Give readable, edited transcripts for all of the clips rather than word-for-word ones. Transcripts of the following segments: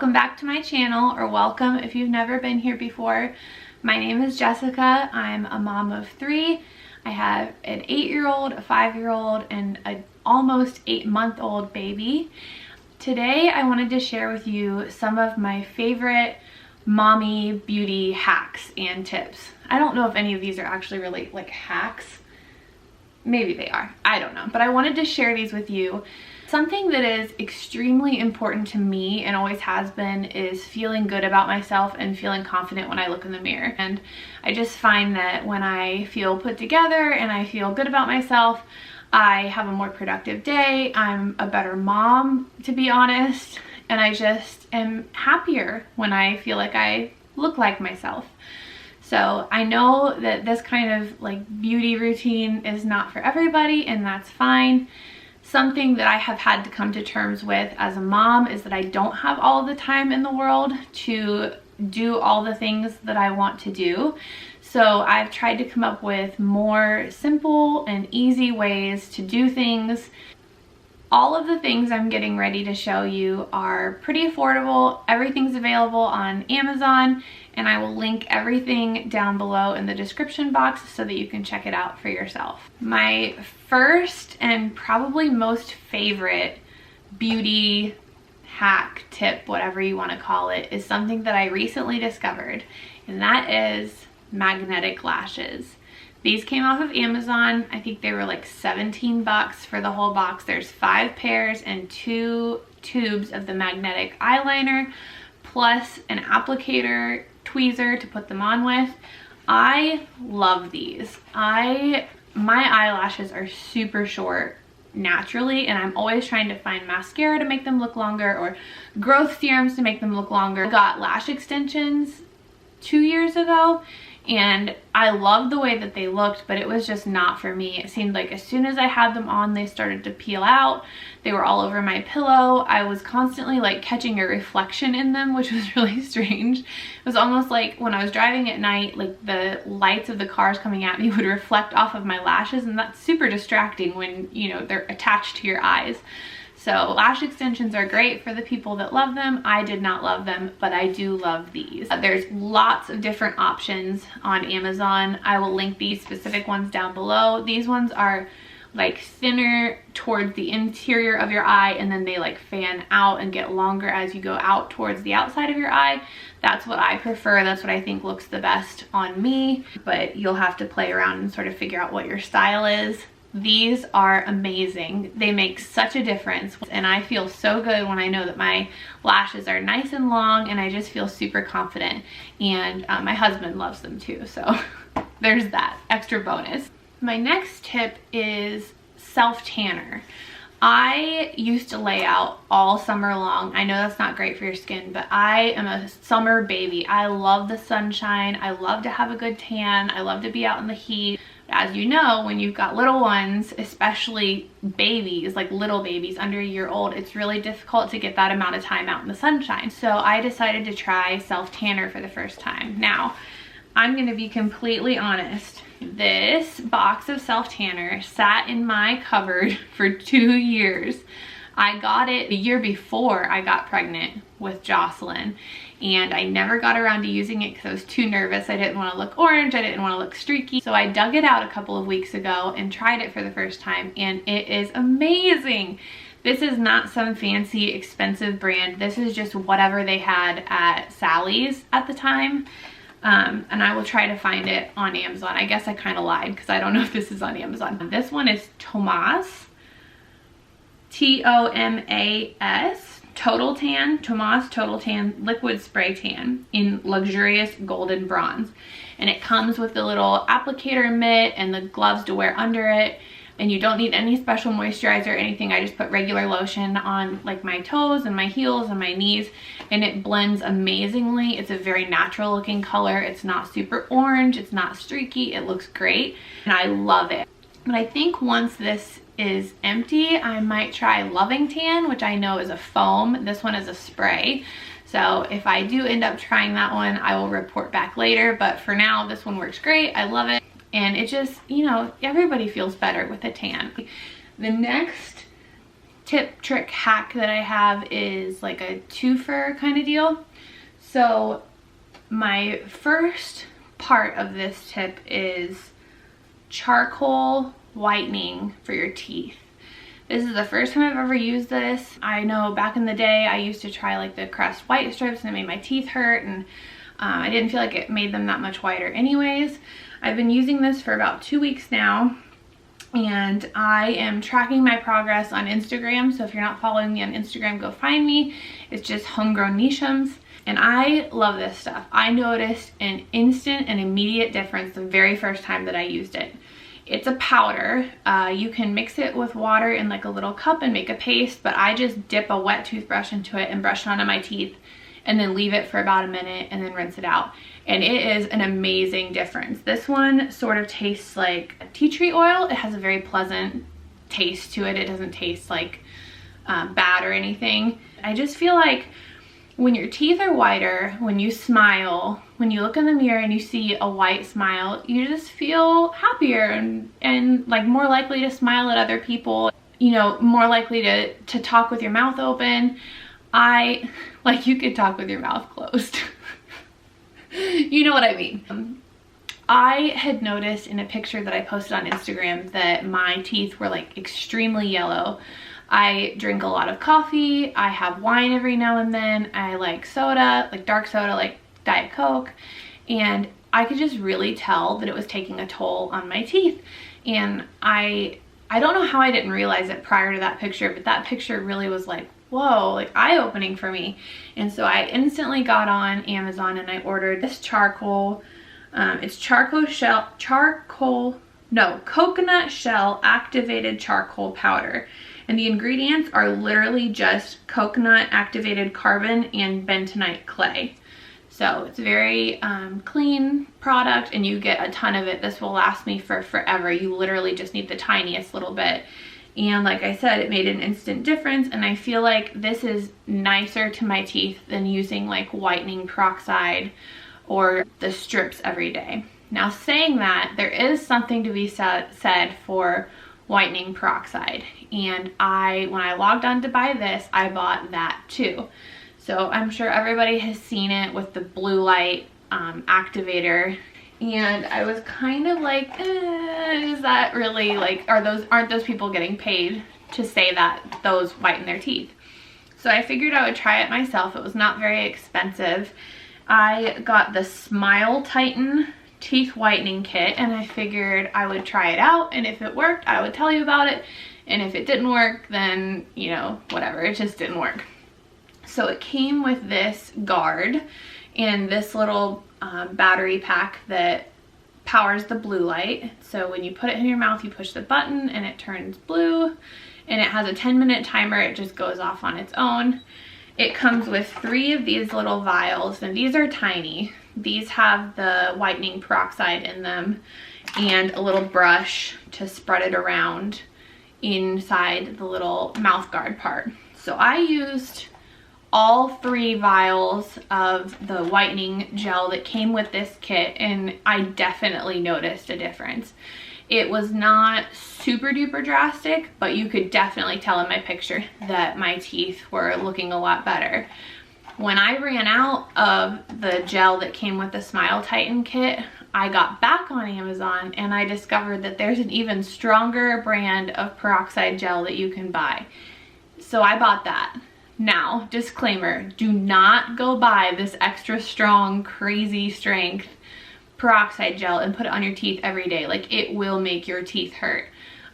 Welcome back to my channel, or welcome if you've never been here before. My name is Jessica. I'm a mom of 3. I have an 8-year-old, a 5-year-old, and an almost 8-month-old baby. Today I wanted to share with you some of my favorite mommy beauty hacks and tips. I don't know if any of these are actually really like hacks. Maybe they are, I don't know, but I wanted to share these with you. Something that is extremely important to me and always has been is feeling good about myself and feeling confident when I look in the mirror. And I just find that when I feel put together and I feel good about myself, I have a more productive day. I'm a better mom, to be honest, and I just am happier when I feel like I look like myself. So I know that this kind of like beauty routine is not for everybody, and that's fine. Something that I have had to come to terms with as a mom is that I don't have all the time in the world to do all the things that I want to do. So I've tried to come up with more simple and easy ways to do things. All of the things I'm getting ready to show you are pretty affordable. Everything's available on Amazon, and I will link everything down below in the description box so that you can check it out for yourself. My first and probably most favorite beauty hack, tip, whatever you want to call it, is something that I recently discovered, and that is magnetic lashes. These came off of Amazon. I think they were like 17 bucks for the whole box. There's 5 pairs and 2 tubes of the magnetic eyeliner, plus an applicator tweezer to put them on with. I love these. My eyelashes are super short naturally, and I'm always trying to find mascara to make them look longer or growth serums to make them look longer. I got lash extensions 2 years ago, and I loved the way that they looked, but it was just not for me. It seemed like as soon as I had them on, they started to peel out. They were all over my pillow. I was constantly like catching a reflection in them, which was really strange. It was almost like when I was driving at night, like the lights of the cars coming at me would reflect off of my lashes, and that's super distracting when, you know, they're attached to your eyes. So lash extensions are great for the people that love them. I did not love them, but I do love these. There's lots of different options on Amazon. I will link these specific ones down below. These ones are like thinner towards the interior of your eye, and then they like fan out and get longer as you go out towards the outside of your eye. That's what I prefer. That's what I think looks the best on me, but you'll have to play around and sort of figure out what your style is. These are amazing. They make such a difference, and I feel so good when I know that my lashes are nice and long, and I just feel super confident. And my husband loves them too, so there's that extra bonus. My next tip is self-tanner. I used to lay out all summer long. I know that's not great for your skin, but I am a summer baby. I love the sunshine. I love to have a good tan. I love to be out in the heat. As you know, when you've got little ones, especially babies, like little babies under a year old, it's really difficult to get that amount of time out in the sunshine. So I decided to try self-tanner for the first time. Now, I'm gonna be completely honest. This box of self-tanner sat in my cupboard for 2 years. I got it the year before I got pregnant with Josselyn, and I never got around to using it because I was too nervous. I didn't want to look orange, I didn't want to look streaky. So I dug it out a couple of weeks ago and tried it for the first time, and it is amazing. This is not some fancy expensive brand. This is just whatever they had at Sally's at the time. And I will try to find it on Amazon. I guess I kind of lied because I don't know if this is on Amazon. This one is Tomas, T-O-M-A-S, Total Tan, Tomas Total Tan Liquid Spray Tan in luxurious golden bronze. And it comes with the little applicator mitt and the gloves to wear under it. And you don't need any special moisturizer or anything. I just put regular lotion on like my toes and my heels and my knees, and it blends amazingly. It's a very natural looking color. It's not super orange, it's not streaky, it looks great, and I love it. But I think once this is empty, I might try Loving Tan, which I know is a foam. This one is a spray. So if I do end up trying that one, I will report back later. But for now, this one works great. I love it. And it just, you know, everybody feels better with a tan. The next tip, trick, hack that I have is like a twofer kind of deal. So my first part of this tip is charcoal whitening for your teeth. This is the first time I've ever used this. I know back in the day I used to try like the Crest white strips and it made my teeth hurt, and I didn't feel like it made them that much whiter anyways. I've been using this for about 2 weeks now, and I am tracking my progress on Instagram. So if you're not following me on Instagram, go find me. It's just Homegrown Neshams. And I love this stuff. I noticed an instant and immediate difference the very first time that I used it. It's a powder. You can mix it with water in like a little cup and make a paste, but I just dip a wet toothbrush into it and brush it onto my teeth and then leave it for about a minute and then rinse it out. And it is an amazing difference. This one sort of tastes like tea tree oil. It has a very pleasant taste to it. It doesn't taste like bad or anything. I just feel like when your teeth are whiter, when you smile, when you look in the mirror and you see a white smile, you just feel happier and like more likely to smile at other people, you know, more likely to talk with your mouth open. Like you could talk with your mouth closed. You know what I mean. I had noticed in a picture that I posted on Instagram that my teeth were like extremely yellow. I drink a lot of coffee, I have wine every now and then, I like soda, like dark soda, like Diet Coke, and I could just really tell that it was taking a toll on my teeth. And I don't know how I didn't realize it prior to that picture, but that picture really was like, whoa, like eye-opening for me. And so I instantly got on Amazon and I ordered this charcoal. It's coconut shell activated charcoal powder. And the ingredients are literally just coconut activated carbon and bentonite clay. So it's a very clean product and you get a ton of it. This will last me for forever. You literally just need the tiniest little bit. And like I said, it made an instant difference, and I feel like this is nicer to my teeth than using like whitening peroxide or the strips every day. Now saying that, there is something to be said for whitening peroxide, and when I logged on to buy this, I bought that too. So I'm sure everybody has seen it with the blue light activator, and I was kind of like, is that really like, aren't those people getting paid to say that those whiten their teeth? So I figured I would try it myself. It was not very expensive. I got the Smile Titan teeth whitening kit, and I figured I would try it out, and if it worked I would tell you about it, and if it didn't work, then you know, whatever, it just didn't work. So it came with this guard and this little battery pack that powers the blue light. So when you put it in your mouth, you push the button and it turns blue, and it has a 10-minute timer. It just goes off on its own. It comes with 3 of these little vials, and these are tiny. These have the whitening peroxide in them and a little brush to spread it around inside the little mouth guard part. So I used all 3 vials of the whitening gel that came with this kit, and I definitely noticed a difference. It was not super duper drastic, but you could definitely tell in my picture that my teeth were looking a lot better. When I ran out of the gel that came with the Smile Titan kit, I got back on Amazon and I discovered that there's an even stronger brand of peroxide gel that you can buy. So I bought that. Now, disclaimer, do not go buy this extra strong, crazy strength peroxide gel and put it on your teeth every day. Like, it will make your teeth hurt.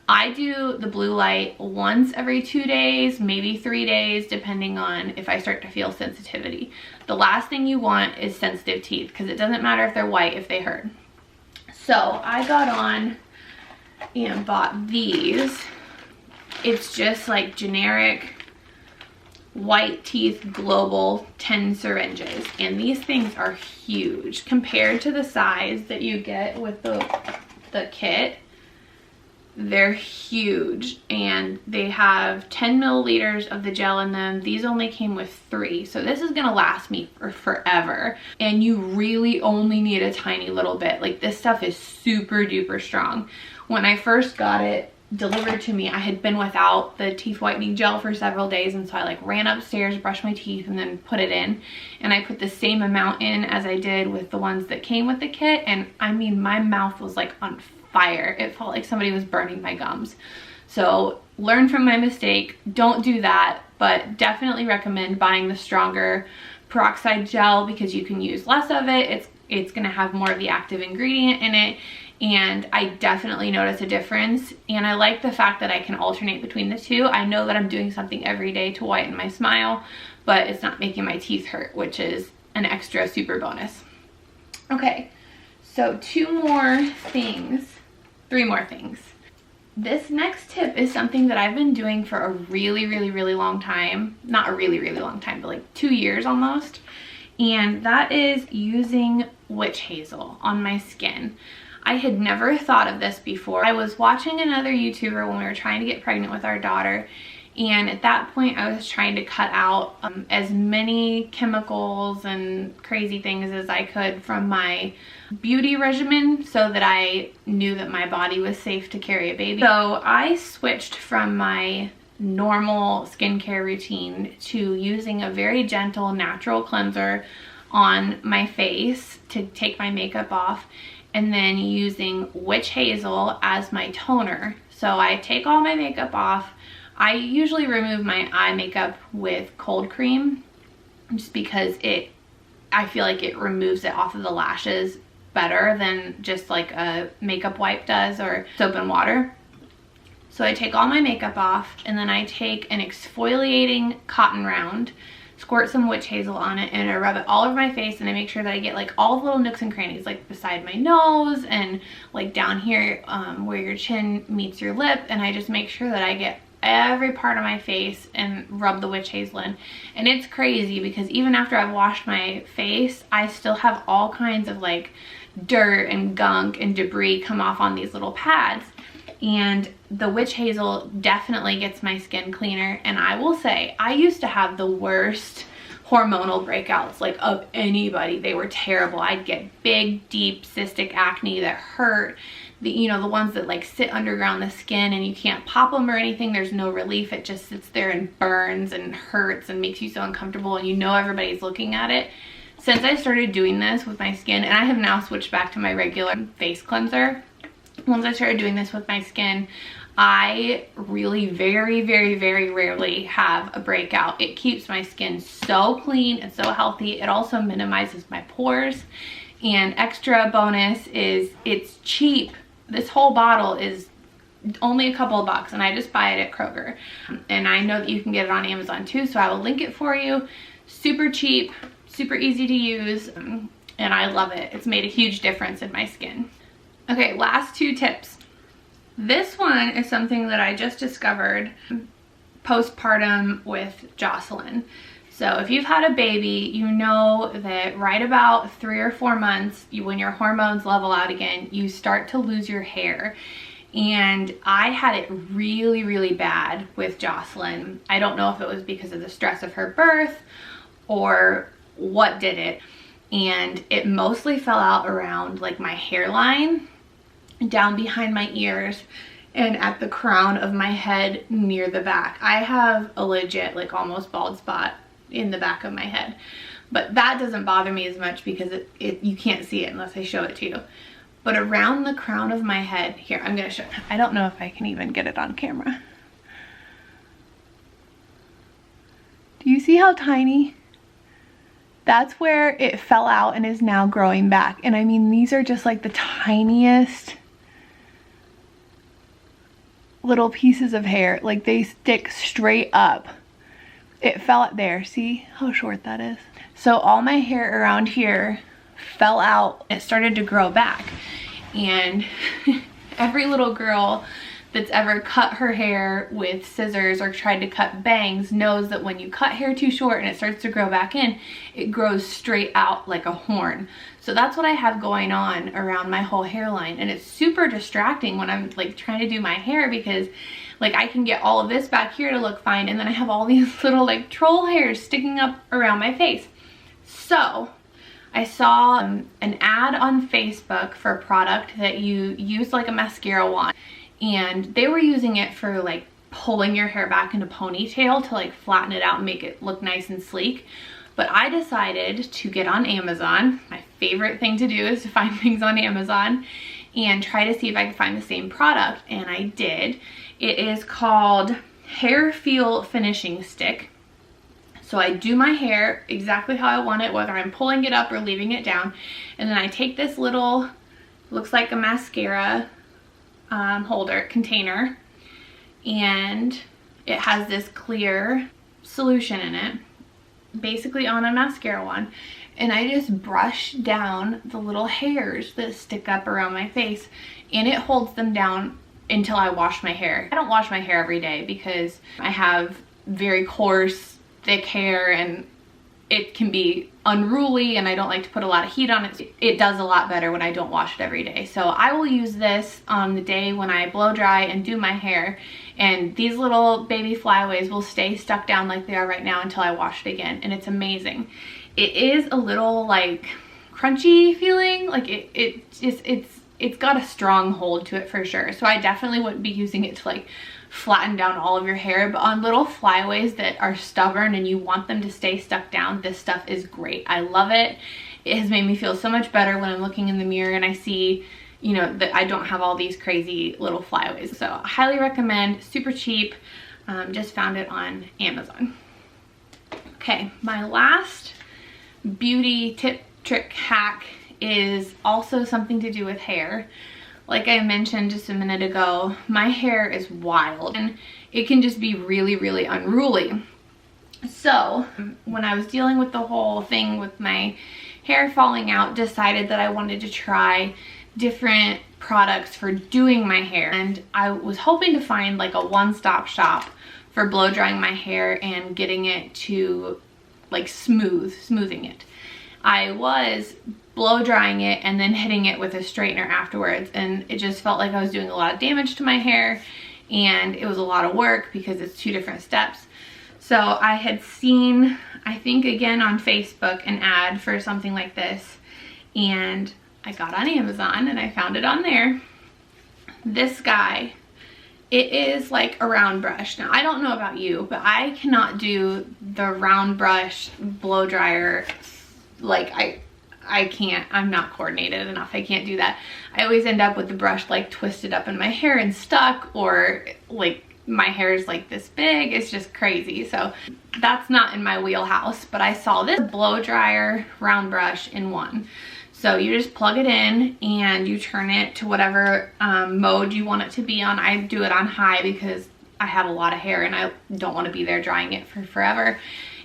I do the blue light once every 2 days, maybe 3 days, depending on if I start to feel sensitivity. The last thing you want is sensitive teeth, because it doesn't matter if they're white if they hurt. So I got on and bought these. It's just like generic white teeth global 10 syringes, and these things are huge compared to the size that you get with the kit. They're huge, and they have 10 milliliters of the gel in them. These only came with 3, so this is gonna last me for forever, and you really only need a tiny little bit. Like, this stuff is super duper strong. When I first got it, delivered to me, I had been without the teeth whitening gel for several days, and so I like ran upstairs, brushed my teeth, and then put it in. And I put the same amount in as I did with the ones that came with the kit, and I mean, my mouth was like on fire. It felt like somebody was burning my gums. So learn from my mistake, don't do that, but definitely recommend buying the stronger peroxide gel because you can use less of it. It's gonna have more of the active ingredient in it, and I definitely notice a difference. And I like the fact that I can alternate between the two. I know that I'm doing something every day to whiten my smile, but it's not making my teeth hurt, which is an extra super bonus. Okay, so three more things. This next tip is something that I've been doing for a really long time. Not a really long time, but like 2 years almost. And that is using witch hazel on my skin. I had never thought of this before. I was watching another YouTuber when we were trying to get pregnant with our daughter, and at that point I was trying to cut out as many chemicals and crazy things as I could from my beauty regimen so that I knew that my body was safe to carry a baby. So I switched from my normal skincare routine to using a very gentle natural cleanser on my face to take my makeup off, and then using witch hazel as my toner. So I take all my makeup off. I usually remove my eye makeup with cold cream just because I feel like it removes it off of the lashes better than just like a makeup wipe does or soap and water. So I take all my makeup off, and then I take an exfoliating cotton round, squirt some witch hazel on it, and I rub it all over my face, and I make sure that I get like all the little nooks and crannies, like beside my nose and like down here where your chin meets your lip, and I just make sure that I get every part of my face and rub the witch hazel in. And it's crazy because even after I've washed my face, I still have all kinds of like dirt and gunk and debris come off on these little pads. And the witch hazel definitely gets my skin cleaner. And I will say, I used to have the worst hormonal breakouts like of anybody. They were terrible. I'd get big, deep cystic acne that hurt. The ones that like sit underground the skin and you can't pop them or anything. There's no relief. It just sits there and burns and hurts and makes you so uncomfortable, and you know everybody's looking at it. Since I started doing this with my skin, and I have now switched back to my regular face cleanser. Once I started doing this with my skin, I really very rarely have a breakout. It keeps my skin so clean and so healthy. It also minimizes my pores. And extra bonus is it's cheap. This whole bottle is only a couple of bucks, and I just buy it at Kroger. And I know that you can get it on Amazon too, so I will link it for you. Super cheap, super easy to use, and I love it. It's made a huge difference in my skin. Okay, last 2 tips. This one is something that I just discovered postpartum with Josselyn. So if you've had a baby, you know that right about 3 or 4 months, when your hormones level out again, you start to lose your hair. And I had it really bad with Josselyn. I don't know if it was because of the stress of her birth or what did it. And it mostly fell out around like my hairline, down behind my ears, and at the crown of my head near the back. I have a legit like almost bald spot in the back of my head, but that doesn't bother me as much because you can't see it unless I show it to you. But around the crown of my head here, I'm gonna show. I don't know if I can even get it on camera. Do you see how tiny? That's where it fell out and is now growing back. And I mean, these are just like the tiniest little pieces of hair. Like they stick straight up. It fell out there. See how short that is? So all my hair around here fell out. It started to grow back. And every little girl that's ever cut her hair with scissors or tried to cut bangs knows that when you cut hair too short and it starts to grow back in, it grows straight out like a horn. So that's what I have going on around my whole hairline, and it's super distracting when I'm like trying to do my hair because like I can get all of this back here to look fine, and then I have all these little like troll hairs sticking up around my face. So I saw an ad on Facebook for a product that you use like a mascara wand, and they were using it for like pulling your hair back into ponytail to like flatten it out and make it look nice and sleek. But I decided to get on Amazon. My favorite thing to do is to find things on Amazon and try to see if I can find the same product, and I did. It is called Hair Feel Finishing Stick. So I do my hair exactly how I want it, whether I'm pulling it up or leaving it down, and then I take this little, looks like a mascara holder container, and it has this clear solution in it, basically on a mascara wand, and I just brush down the little hairs that stick up around my face, and it holds them down until I wash my hair. I don't wash my hair every day because I have very coarse, thick hair, and it can be unruly, and I don't like to put a lot of heat on it. It does a lot better when I don't wash it every day. So I will use this on the day when I blow dry and do my hair, and these little baby flyaways will stay stuck down like they are right now until I wash it again, and it's amazing. It is a little like crunchy feeling, like it's got a strong hold to it for sure. So I definitely wouldn't be using it to like flatten down all of your hair, but on little flyaways that are stubborn and you want them to stay stuck down, this stuff is great. I love it. It has made me feel so much better when I'm looking in the mirror and I see, you know, that I don't have all these crazy little flyaways. So I highly recommend, super cheap. Just found it on Amazon. Okay, my last beauty tip, trick, hack is also something to do with hair. Like I mentioned just a minute ago, my hair is wild and it can just be really, really unruly. So when I was dealing with the whole thing with my hair falling out, decided that I wanted to try different products for doing my hair. And I was hoping to find like a one-stop shop for blow drying my hair and getting it to like smoothing it. I was blow drying it and then hitting it with a straightener afterwards, and it just felt like I was doing a lot of damage to my hair, and it was a lot of work because it's two different steps. So I had seen, I think again on Facebook, an ad for something like this, and I got on Amazon and I found it on there. This guy, it is like a round brush. Now I don't know about you, but I cannot do the round brush blow dryer. Like I can't, I'm not coordinated enough. I can't do that. I always end up with the brush like twisted up in my hair and stuck, or like my hair is like this big. It's just crazy. So that's not in my wheelhouse, but I saw this blow dryer round brush in one. So you just plug it in and you turn it to whatever mode you want it to be on. I do it on high because I have a lot of hair and I don't want to be there drying it for forever.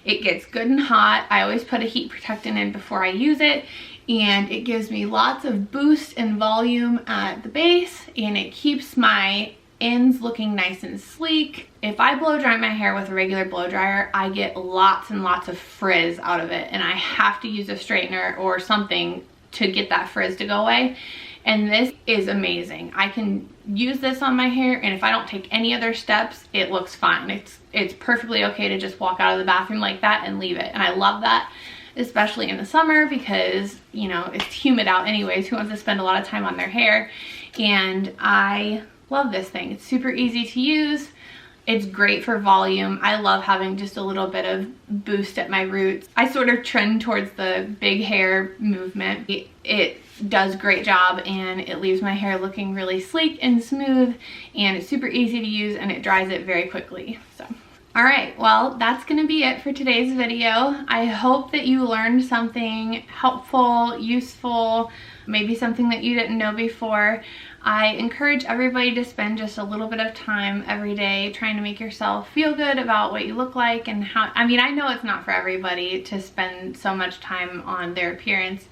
It gets good and hot. I always put a heat protectant in before I use it, and it gives me lots of boost and volume at the base, and it keeps my ends looking nice and sleek. If I blow dry my hair with a regular blow dryer, I get lots and lots of frizz out of it, and I have to use a straightener or something to get that frizz to go away. And this is amazing. I can use this on my hair, and if I don't take any other steps, it looks fine. It's perfectly okay to just walk out of the bathroom like that and leave it. And I love that, especially in the summer because, you know, it's humid out anyways. Who wants to spend a lot of time on their hair? And I love this thing. It's super easy to use. It's great for volume. I love having just a little bit of boost at my roots. I sort of trend towards the big hair movement. It does a great job, and it leaves my hair looking really sleek and smooth, and it's super easy to use, and it dries it very quickly. So all right, well, that's gonna be it for today's video. I hope that you learned something helpful, useful, maybe something that you didn't know before. I encourage everybody to spend just a little bit of time every day trying to make yourself feel good about what you look like and how, I mean, I know it's not for everybody to spend so much time on their appearance,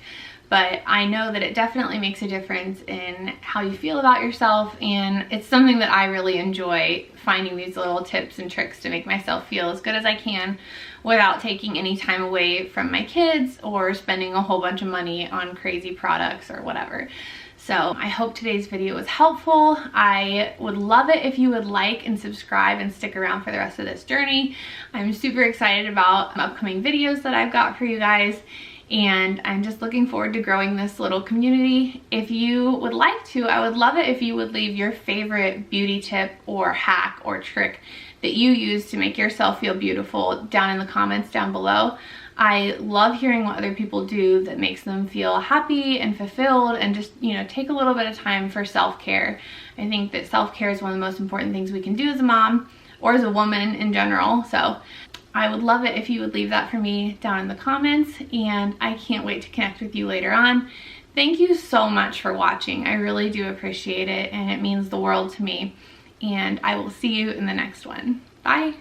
but I know that it definitely makes a difference in how you feel about yourself, and it's something that I really enjoy, finding these little tips and tricks to make myself feel as good as I can without taking any time away from my kids or spending a whole bunch of money on crazy products or whatever. So I hope today's video was helpful. I would love it if you would like and subscribe and stick around for the rest of this journey. I'm super excited about upcoming videos that I've got for you guys. and I'm just looking forward to growing this little community. If you would like to, I would love it if you would leave your favorite beauty tip or hack or trick that you use to make yourself feel beautiful down in the comments down below. I love hearing what other people do that makes them feel happy and fulfilled, and just, you know, take a little bit of time for self-care. I think that self-care is one of the most important things we can do as a mom or as a woman in general. So I would love it if you would leave that for me down in the comments, and I can't wait to connect with you later on. Thank you so much for watching. I really do appreciate it, and it means the world to me. And I will see you in the next one. Bye.